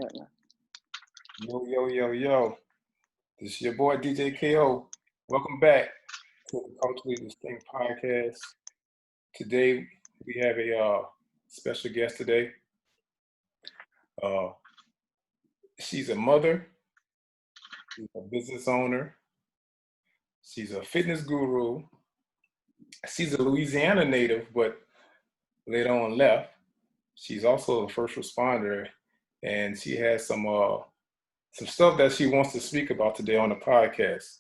Yo, yo, yo, yo. This is your boy DJ KO. Welcome back to the Culturally Distinct Podcast. Today we have a special guest today. Uh, she's a mother, she's a business owner, she's a fitness guru, she's a Louisiana native, but later on left. She's also a first responder, and she has some stuff that she wants to speak about today on the podcast.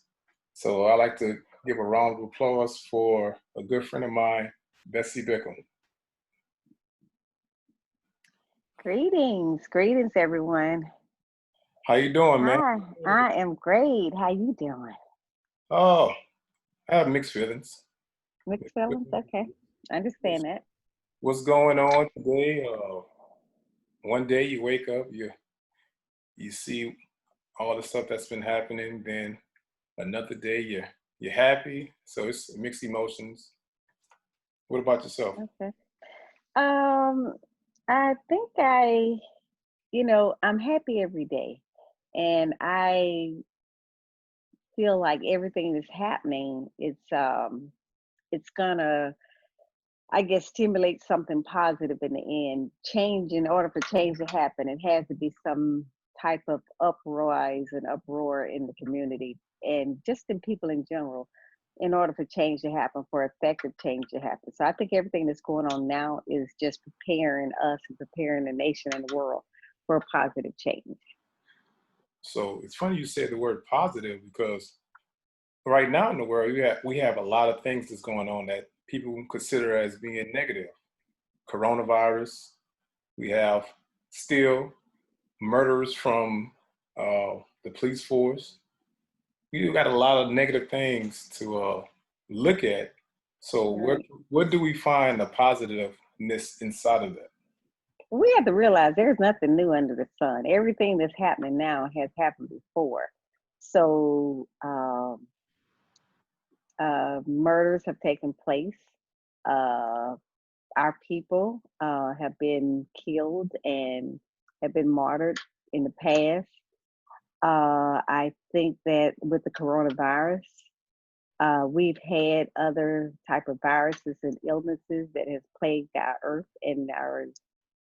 So I'd like to give a round of applause for a good friend of mine, Bessie Bickham. Greetings, everyone. How you doing, man? Hi, I am great. How you doing? Oh, I have mixed feelings. Mixed feelings? Okay, I understand that. What's going on today? One day you wake up, you see all the stuff that's been happening. Then another day you're happy. So it's mixed emotions. What about yourself? Okay. I think I'm happy every day, and I feel like everything that's happening, it's gonna, I guess, stimulate something positive in the end. Change, in order for change to happen, it has to be some type of uprise and uproar in the community and just in people in general, in order for change to happen, for effective change to happen. So I think everything that's going on now is just preparing us and preparing the nation and the world for a positive change. So it's funny you said the word positive, because right now in the world we have a lot of things that's going on that people consider as being negative. Coronavirus. We have still murders from the police force. We got a lot of negative things to look at. So Right. what do we find the positiveness inside of that? We have to realize there's nothing new under the sun. Everything that's happening now has happened before. So murders have taken place. Uh, our people have been killed and have been martyred in the past. I think that with the coronavirus, we've had other type of viruses and illnesses that has plagued our earth and our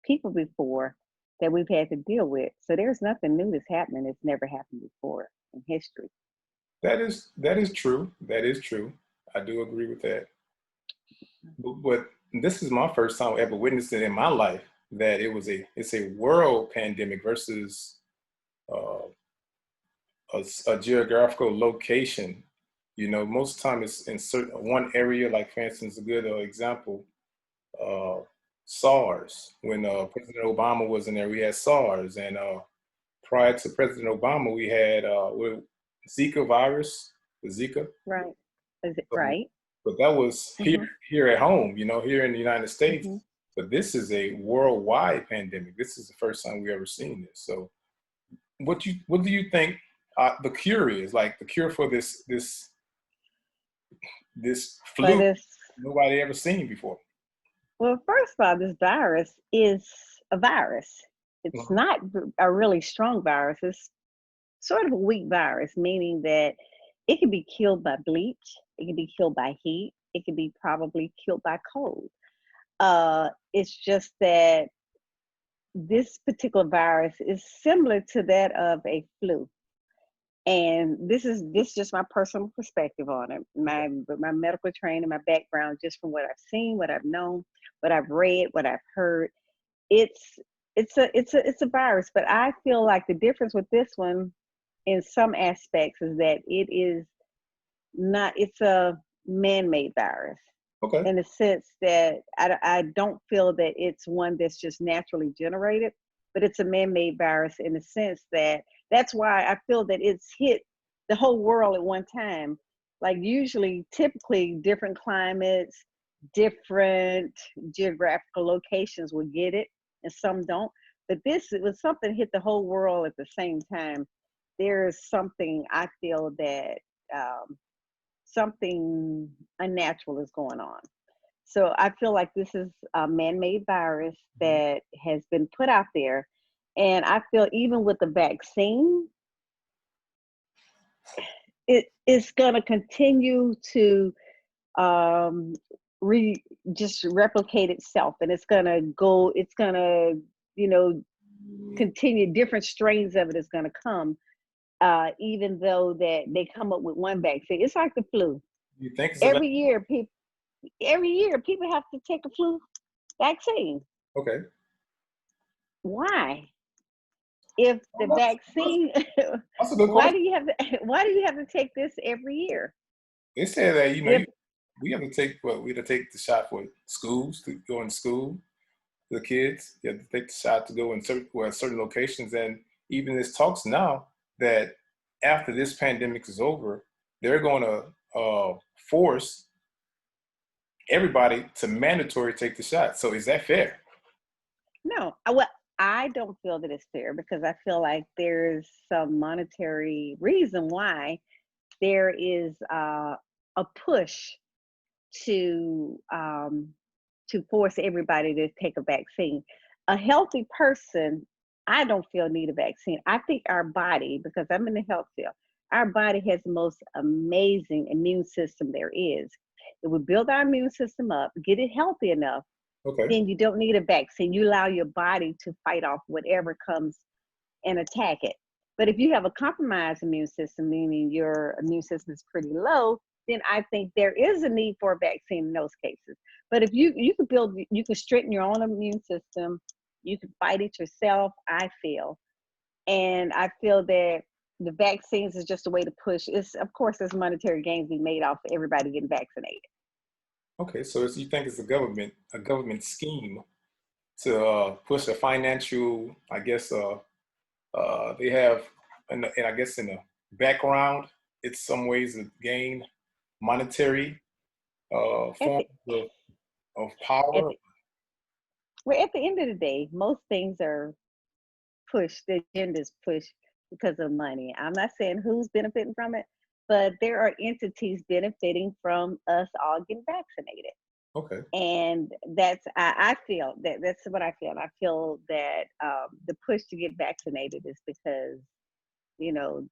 people before that we've had to deal with. So there's nothing new that's happening that's never happened before in history. That is true. That is true. I do agree with that. But this is my first time ever witnessing in my life that it's a world pandemic versus uh, a geographical location. You know, most time it's in certain one area. Like for instance, a good example, uh, SARS. When President Obama was in there, we had SARS, and prior to President Obama, we had Zika virus, the Zika. Right. Is it So, right? but that was Mm-hmm. here at home, here in the United States. Mm-hmm. But this is a worldwide pandemic. This is the first time we ever seen this. So what do you think the cure is? Like the cure for this But flu nobody ever seen before. well, first of all, this virus is a virus. It's Mhm. not a really strong virus. It's sort of a weak virus, meaning that it can be killed by bleach, it can be killed by heat, it can be probably killed by cold. It's just that this particular virus is similar to that of a flu. And this is just my personal perspective on it. My medical training, my background, just from what I've seen, what I've known, what I've read, what I've heard. It's it's a virus, but I feel like the difference with this one in some aspects is that it is not, it's a man-made virus Okay. in the sense that I don't feel that it's one that's just naturally generated, but it's a man-made virus in the sense that that's why I feel that it's hit the whole world at one time. Like usually, typically, different climates, different geographical locations will get it, and some don't. But this, it was something hit the whole world at the same time. There's something I feel that um, something unnatural is going on. So I feel like this is a man-made virus Mhm. that has been put out there, And I feel even with the vaccine, it's going to continue to um, just replicate itself, and it's going to, you know, continue. Different strains of it is going to come, even though that they come up with one vaccine. It's like the flu. You think it's Every year, people have to take a flu vaccine. okay? Why? If the Well, vaccine, that's a good why question. do you have to? Why do you have to take this every year? They say that If we have to take we have to take the shot for schools to go in school. The kids, you have to take the shot to go in certain locations, and even there's talks now that after this pandemic is over, they're going to force everybody to mandatory take the shot. So is that fair? no, well, I don't feel that it's fair because I feel like there's some monetary reason why there is a push to um, to force everybody to take a vaccine. A healthy person, I don't feel need a vaccine. I think our body, because I'm in the health field, our body has the most amazing immune system there is. If we build our immune system up, get it healthy enough, Okay. then you don't need a vaccine. You allow your body to fight off whatever comes and attack it. But if you have a compromised immune system, meaning your immune system is pretty low, then I think there is a need for a vaccine in those cases. But if you could strengthen your own immune system, you can fight it yourself, I feel. And I feel that the vaccines is just a way to push. Of course, there's monetary gains we made off of everybody getting vaccinated. Okay. So you think it's a government scheme to push a financial, I guess, they have, and I guess in the background, it's some ways to gain monetary At forms the, of at power. the, well, at the end of the day, most things are pushed, the agenda's pushed because of money. I'm not saying who's benefiting from it, but there are entities benefiting from us all getting vaccinated. Okay. And I feel that's what I feel. I feel that the push to get vaccinated is because,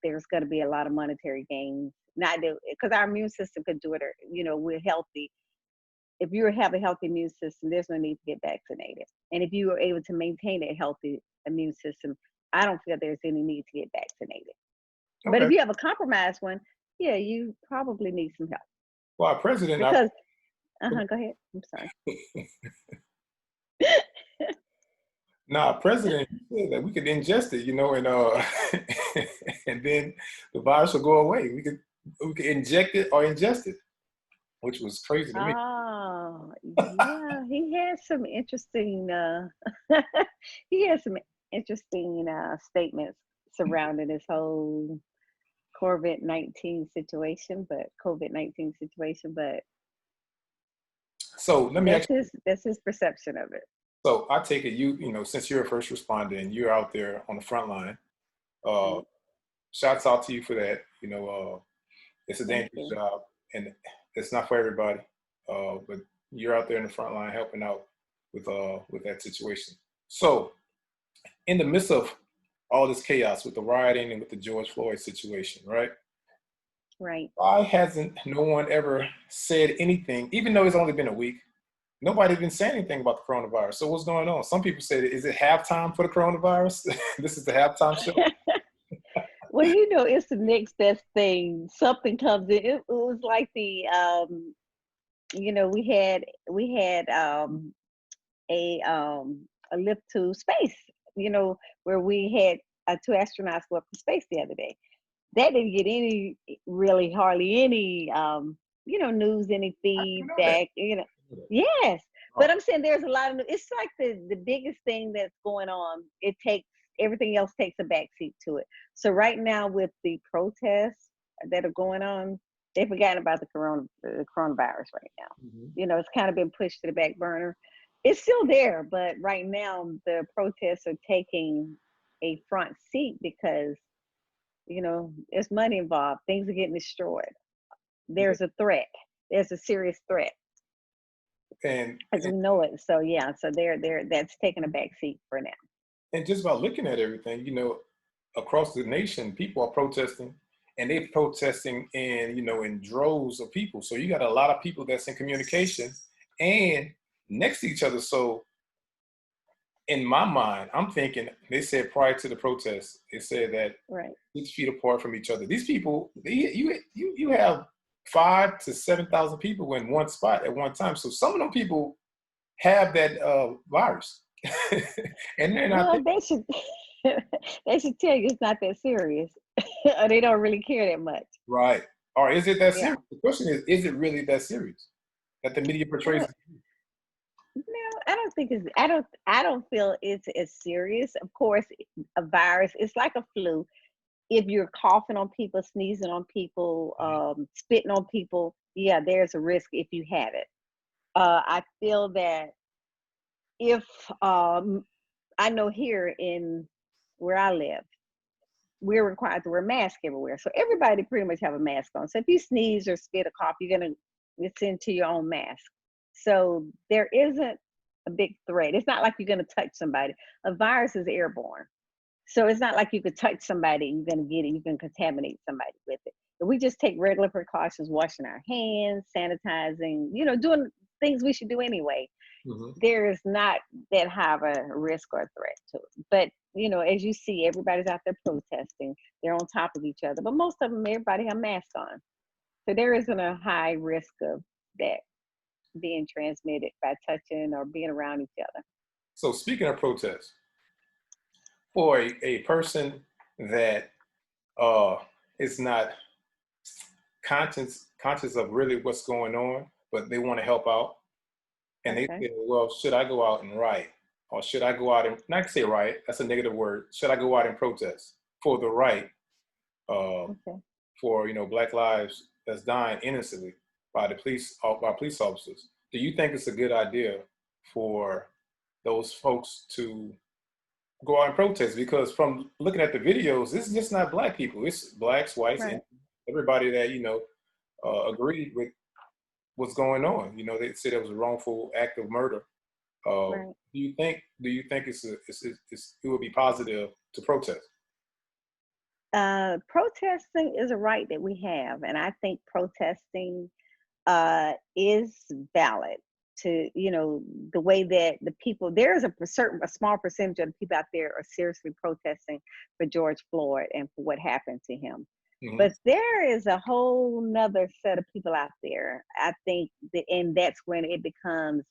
there's going to be a lot of monetary gains. Not because our immune system could do it, or, we're healthy. If you have a healthy immune system, there's no need to get vaccinated. And if you are able to maintain a healthy immune system, I don't feel there's any need to get vaccinated. But Okay. if you have a compromised one, yeah, you probably need some help. Well, our president, Because, go ahead. I'm sorry. Nah, president said that we could ingest it, and and then the virus will go away. We could inject it or ingest it, which was crazy to me. Oh, yeah, he has some interesting he has some interesting statements surrounding this whole COVID-19 situation, but So let me ask you. that's his perception of it. So I take it since you're a first responder and you're out there on the front line, uh, Right. shouts out to you for that. It's a Thank dangerous you. job and it's not for everybody. But you're out there in the front line helping out with that situation. So in the midst of all this chaos with the rioting and with the George Floyd situation, right? Right. Why hasn't no one ever said anything, even though it's only been a week? Nobody even said anything about the coronavirus. So what's going on? Some people say, is it halftime for the coronavirus? This is the halftime show. Well, it's the next best thing. Something comes in. It was like we had a lift to space, where we had two astronauts go up to space the other day. That didn't get any, really hardly any, news, any I didn't know that. feedback. Yes. But Oh, I'm saying there's a lot of, it's like the biggest thing that's going on. Everything else takes a backseat to it. So right now with the protests that are going on, they've forgotten about the coronavirus right now. mhm. It's kind of been pushed to the back burner. It's still there, but right now the protests are taking a front seat because, there's money involved. Things are getting destroyed. Yeah. There's a threat. There's a serious threat And, as we know it. So yeah, so that's taking a back seat for now. And just by looking at everything, across the nation, people are protesting, and they're protesting in, in droves of people. So you got a lot of people that's in communication and next to each other. So in my mind, I'm thinking, they said prior to the protest, they said that Right. 6 feet apart from each other. These people, you have 5,000 to 7,000 people in one spot at one time. So some of them people have that virus, and they're not. Well, they should they should tell you it's not that serious, or they don't really care that much. Right. Or is it that Yeah. serious? The question is it really that serious that the media portrays? Well, no, I don't think it's. I don't feel it's as serious. Of course, a virus. It's like a flu. If you're coughing on people, sneezing on people, spitting on people, yeah, there's a risk if you have it. I feel that if I know here in where I live, we're required to wear masks everywhere. So everybody pretty much have a mask on. So if you sneeze or spit or cough, it's into your own mask. So there isn't a big threat. It's not like you're gonna touch somebody. A virus is airborne. So it's not like you could touch somebody and you're gonna get it, you can contaminate somebody with it. But we just take regular precautions, washing our hands, sanitizing, doing things we should do anyway. Mhm. There is not that high of a risk or threat to it. But as you see, everybody's out there protesting. They're on top of each other. But most of them, everybody have masks on. So there isn't a high risk of that being transmitted by touching or being around each other. So speaking of protests, for a person that uh, is not conscious of really what's going on, but they want to help out, and they Okay. say, well, should I go out and riot? Or should I go out and, not say riot, that's a negative word. Should I go out and protest for the right, uh, Okay. for, Black lives that's dying innocently by by police officers? Do you think it's a good idea for those folks to go out and protest? Because from looking at the videos, it's just not Black people. It's Blacks, whites, and Right. everybody that, agreed with what's going on. They said it was a wrongful act of murder. Right. Do you think it would be positive to protest? Protesting is a right that we have, and I think protesting is valid to the way that the people there's a small percentage of the people out there are seriously protesting for George Floyd and for what happened to him, Hmm. but there is a whole nother set of people out there, I think that, and that's when it becomes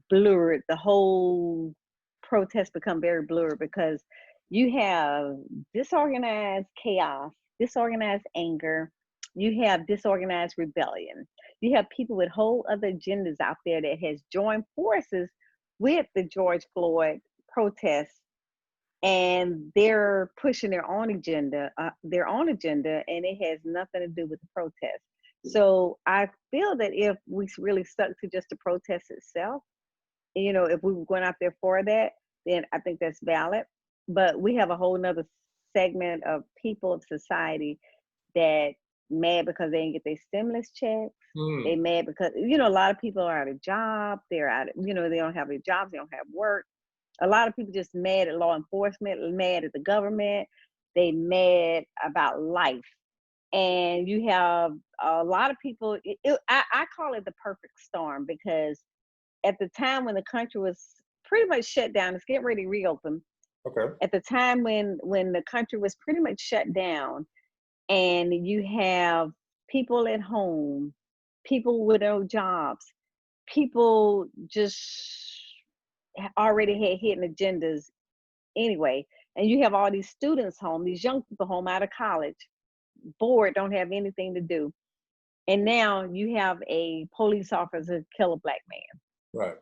blurred. The whole protest become very blurred because you have disorganized chaos, disorganized anger, you have disorganized rebellion, you have people with whole other agendas out there that has joined forces with the George Floyd protests, and they're pushing their own agenda, and it has nothing to do with the protest. So I feel that if we really stuck to just the protest itself, if we were going out there for that, then I think that's valid. But we have a whole nother segment of people of society that mad because they didn't get their stimulus checks. They Hmm. mad because a lot of people are out of job. They're out of, they don't have their jobs. They don't have work. A lot of people just mad at law enforcement, mad at the government. They mad about life. And you have a lot of people. I call it the perfect storm because at the time when the country was pretty much shut down, it's getting ready to reopen. Okay. At the time when the country was pretty much shut down, and you have people at home, people with no jobs, people just already had hidden agendas anyway, and you have all these students home, these young people home out of college, bored, don't have anything to do, and now you have a police officer kill a black man. Right.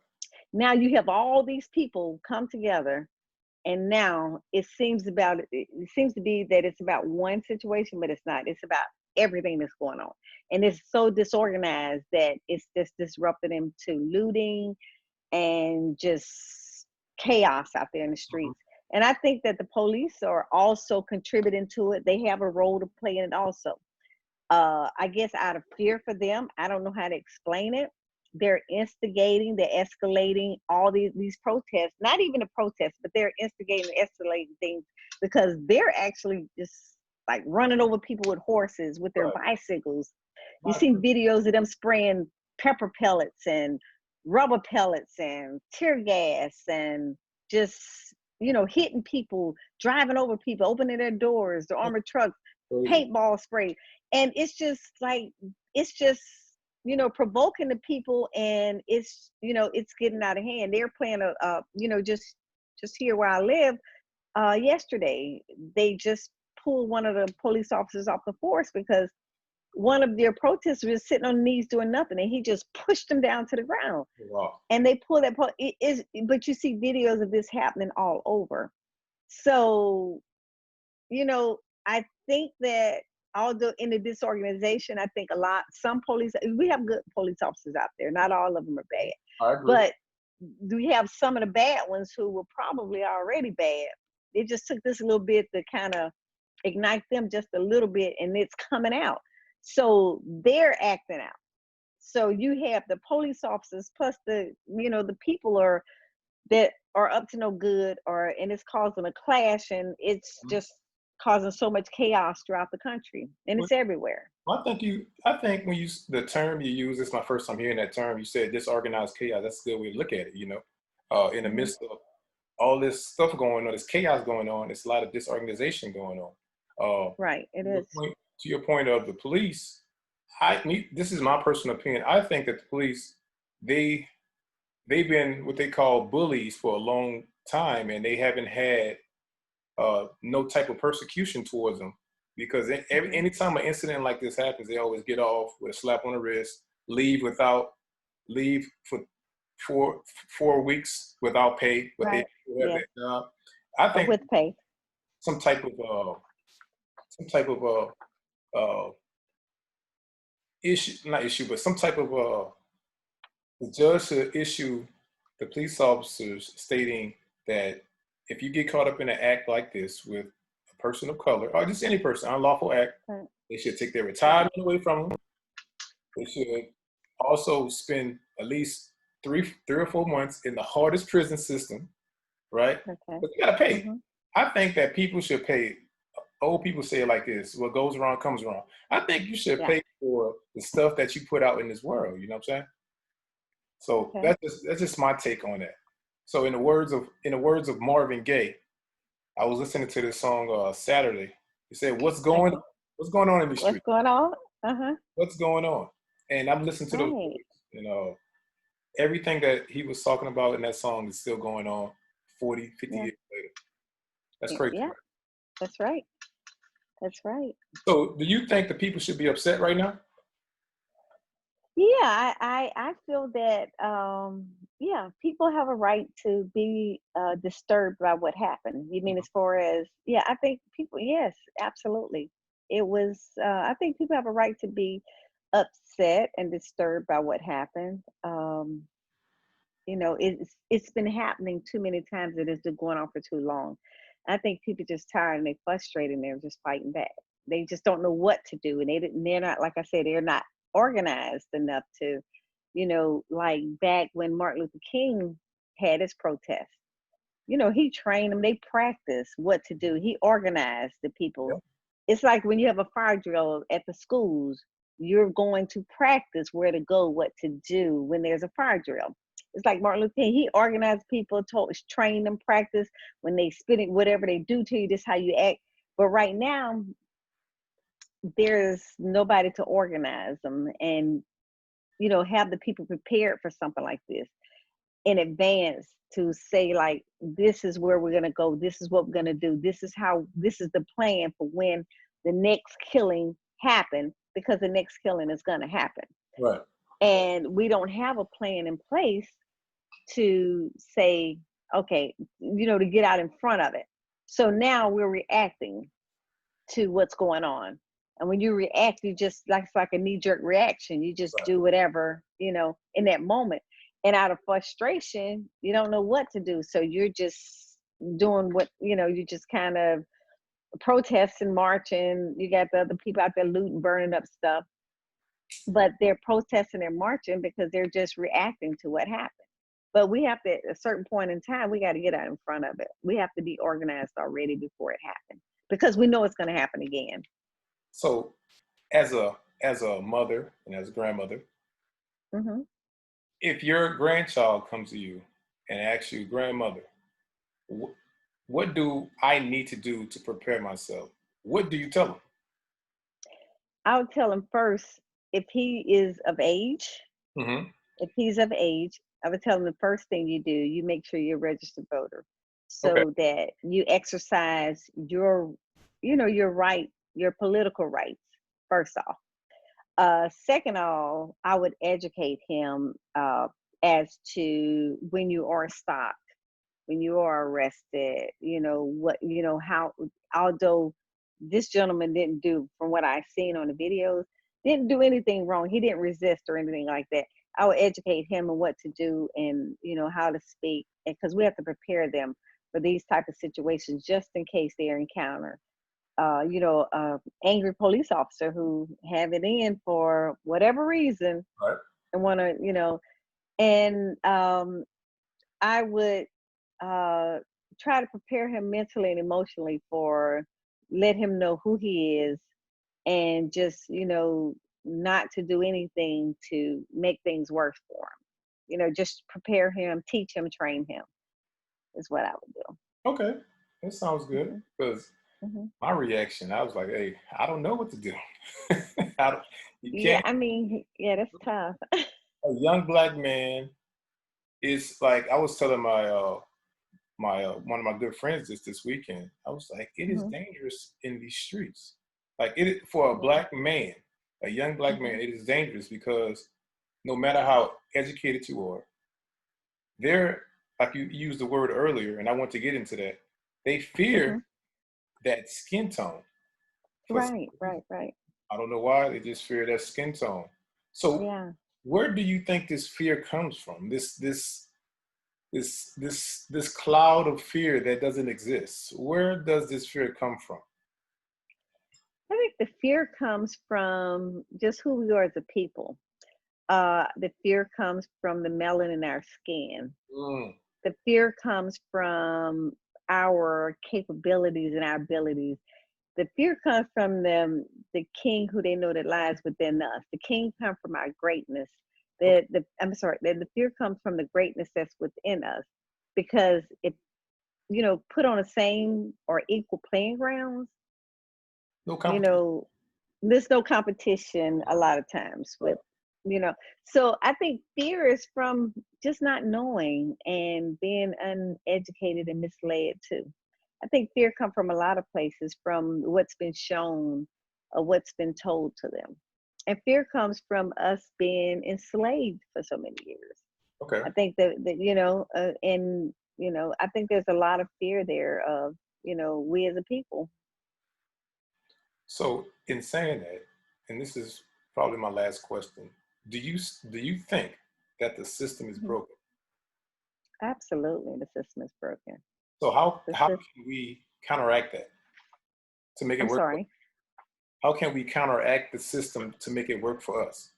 Now you have all these people come together, and now it seems to be that it's about one situation, but it's not. It's about everything that's going on, and it's so disorganized that it's just disrupted into looting and just chaos out there in the Mhm. streets. And I think that the police are also contributing to it. They have a role to play in it also. I guess out of fear for them, I don't know how to explain it, they're instigating, they're escalating all these protests, not even a protest, but they're instigating, escalating things because they're actually just like running over people with horses, with their bicycles. You see videos of them spraying pepper pellets and rubber pellets and tear gas and just, hitting people, driving over people, opening their doors, their armored trucks, paintball spray. And it's just provoking the people, and it's getting out of hand. They're playing just here where I live, yesterday, they just pulled one of the police officers off the force because one of their protesters was sitting on knees doing nothing, and he just pushed him down to the ground. Wow. And they pulled that. But you see videos of this happening all over. So, I think that although in the disorganization, I think we have good police officers out there. Not all of them are bad. I agree. But we have some of the bad ones who were probably already bad. It just took this a little bit to kind of ignite them just a little bit, and it's coming out. So they're acting out. So you have the police officers plus the people that are up to no good, and it's causing a clash, and it's just causing so much chaos throughout the country, and it's everywhere. I think when the term you use, it's my first time hearing that term. You said disorganized chaos. That's a good way to look at it. In the midst of all this stuff going on, this chaos going on, it's a lot of disorganization going on. Right, it is. To your point of the police, this is my personal opinion. I think that the police, they've been what they call bullies for a long time, and they haven't had no type of persecution towards them, because anytime an incident like this happens, they always get off with a slap on the wrist, leave for 4 weeks without pay, but right. they have that job. I think with pay, some type of the judge should issue the police officers stating that if you get caught up in an act like this with a person of color, or just any person, unlawful act, they should take their retirement away from them. They should also spend at least 3 or 4 months in the hardest prison system, right? Okay. But you gotta pay. I think that people should pay. Old people say it like this: what goes wrong comes wrong. I think you should pay for the stuff that you put out in this world. You know what I'm saying? So that's just my take on that. So in the words of Marvin Gaye, I was listening to this song Saturday. He said, "What's going on in the street? What's going on? What's going on?" And I'm listening to those, everything that he was talking about in that song is still going on 40, 50 years later. That's crazy. Yeah, that's right. That's right. So do you think the people should be upset right now? Yeah, I feel that people have a right to be disturbed by what happened. You mean as far as I think people, yes, absolutely. It was I think people have a right to be upset and disturbed by what happened. It's been happening too many times. It has been going on for too long. I think people just tired and they're frustrated and they're just fighting back. They just don't know what to do, and they're not, like I said, they're not organized enough to, like back when Martin Luther King had his protest. He trained them, they practiced what to do. He organized the people. Yep. It's like when you have a fire drill at the schools, you're going to practice where to go, what to do when there's a fire drill. It's like Martin Luther King, he organized people, trained them, practice. When they spit it, whatever they do to you, this is how you act. But right now, there's nobody to organize them and, have the people prepared for something like this in advance to say, like, this is where we're going to go. This is what we're going to do. This is the plan for when the next killing happens, because the next killing is going to happen. Right. And we don't have a plan in place to say, okay, to get out in front of it. So now we're reacting to what's going on. And when you react, you just it's like a knee-jerk reaction. You just do whatever, in that moment. And out of frustration, you don't know what to do. So you're just doing what, you just kind of protesting, marching. You got the other people out there looting, burning up stuff. but they're protesting and marching because they're just reacting to what happened. But we have to, at a certain point in time, we got to get out in front of it. We have to be organized already before it happens, because we know it's going to happen again. So, as a mother and as a grandmother, Mm-hmm. if your grandchild comes to you and asks you, grandmother, what do I need to do to prepare myself? What do you tell them? I would tell him first, if he is of age, Mm-hmm. if he's of age, I would tell him the first thing you do, you make sure you're a registered voter, Okay. so that you exercise your, your right, your political rights, first off. Second of all, I would educate him as to when you are stopped, when you are arrested, how, although this gentleman didn't do, from what I've seen on the videos, didn't do anything wrong. He didn't resist or anything like that. I would educate him on what to do and, how to speak, because we have to prepare them for these type of situations just in case they encounter angry police officer who have it in for whatever reason Right. and want to, and I would try to prepare him mentally and emotionally for, let him know who he is, and just, not to do anything to make things worse for him. Just prepare him, teach him, train him is what I would do. Okay. That sounds good. Mm-hmm. Because Mm-hmm. my reaction, I was like, hey, I don't know what to do. You Yeah, can't, I mean, yeah, that's tough. a young black man is like, I was telling my one of my good friends this weekend. I was like, it is Mm-hmm. dangerous in these streets. Like, it for a Yeah. black man, a young black Mm-hmm. man, it is dangerous because no matter how educated you are, they're, like you used the word earlier, and I want to get into that. They Mm-hmm. fear that skin tone. For some Right, reason. right, right. I don't know why, they just fear that skin tone. So Yeah. where do you think this fear comes from? This cloud of fear that doesn't exist. Where does this fear come from? I think the fear comes from just who we are as a people. The fear comes from the melanin in our skin. Mm, The fear comes from our capabilities and our abilities. The fear comes from the king who they know that lies within us. The king comes from our greatness. okay. The fear comes from the greatness that's within us. Because if, put on the same or equal playing grounds, No you competition. know, there's no competition a lot of times with, you know. So I think fear is from just not knowing and being uneducated and misled too. I think fear comes from a lot of places, from what's been shown or what's been told to them. And fear comes from us being enslaved for so many years. Okay. I think I think there's a lot of fear there of, we as a people. So in saying that, and this is probably my last question, do you think that the system is Mhm. broken? Absolutely, the system is broken. So how The how system, can we counteract that to make it I'm work? sorry. How can we counteract the system to make it work for us?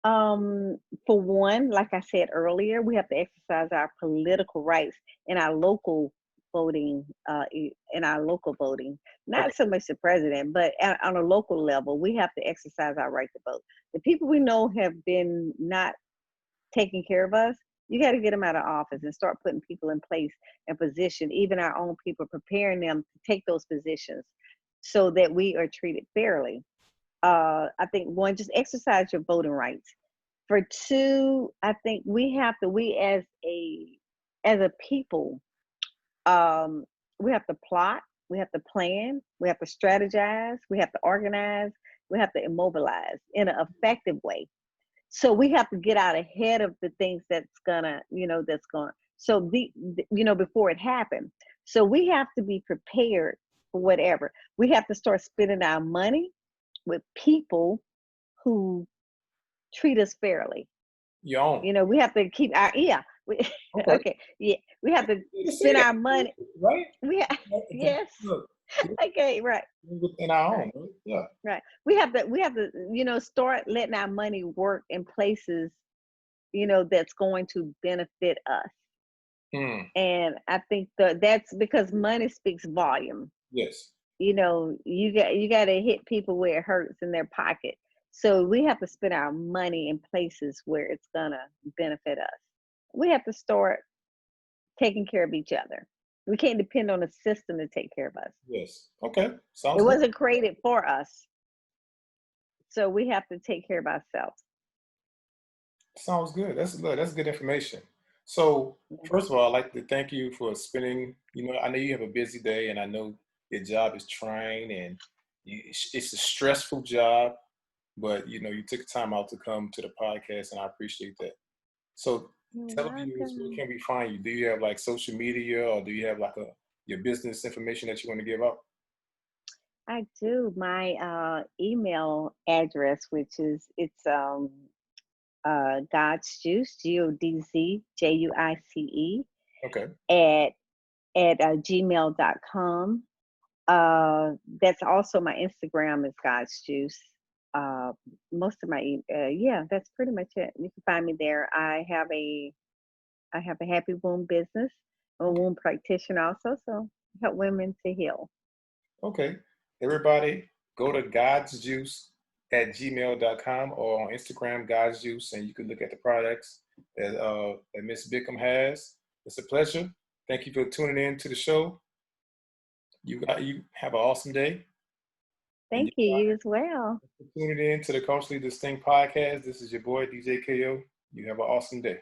Um, for one, like I said earlier, we have to exercise our political rights in our local voting, in our local voting. Okay. Not so much the president, but on a local level, we have to exercise our right to vote. The people we know have been not taking care of us. You got to get them out of office and start putting people in place and position, even our own people, preparing them to take those positions so that we are treated fairly. I think one, just exercise your voting rights. For two, I think we as a people, um, we have to plot, we have to plan, we have to strategize, we have to organize, we have to immobilize in an effective way. So we have to get out ahead of the things that's going, so before it happened. So we have to be prepared for whatever. We have to start spending our money with people who treat us fairly. Your own. We have to keep our, yeah. We, Okay. okay, yeah. We have to You need to say spend that, our money. right? We Right? yes. Look, Okay, right. within our Right. own. Right? Yeah. Right. We have to, start letting our money work in places, that's going to benefit us. Mm. And I think that's because money speaks volume. Yes. You got to hit people where it hurts in their pocket. So we have to spend our money in places where it's gonna benefit us. We have to start taking care of each other. We can't depend on the system to take care of us. Yes. Okay. It Sounds good. wasn't created for us. So we have to take care of ourselves. Sounds good. That's good information. So Yeah. first of all, I'd like to thank you for spending, I know you have a busy day and I know your job is trying and it's a stressful job, but you took time out to come to the podcast and I appreciate that. So You're tell viewers, where welcome. can we find you? Do you have like social media or do you have like your business information that you want to give out? I do. My email address, which is it's God's Juice, GODZJUICE Okay. at gmail.com. That's also my Instagram is God's Juice. Uh, Most of my yeah, that's pretty much it. You can find me there. I have a happy womb business. I'm a Okay. womb practitioner also, so help women to heal. Okay. Everybody go to God's Juice at gmail.com or on Instagram, God's Juice, and you can look at the products that Miss Bickham has. It's a pleasure. Thank you for tuning in to the show. You have an awesome day. And Thank you. You as well. for tuning in to the Culturally Distinct Podcast. This is your boy, DJ KO. You have an awesome day.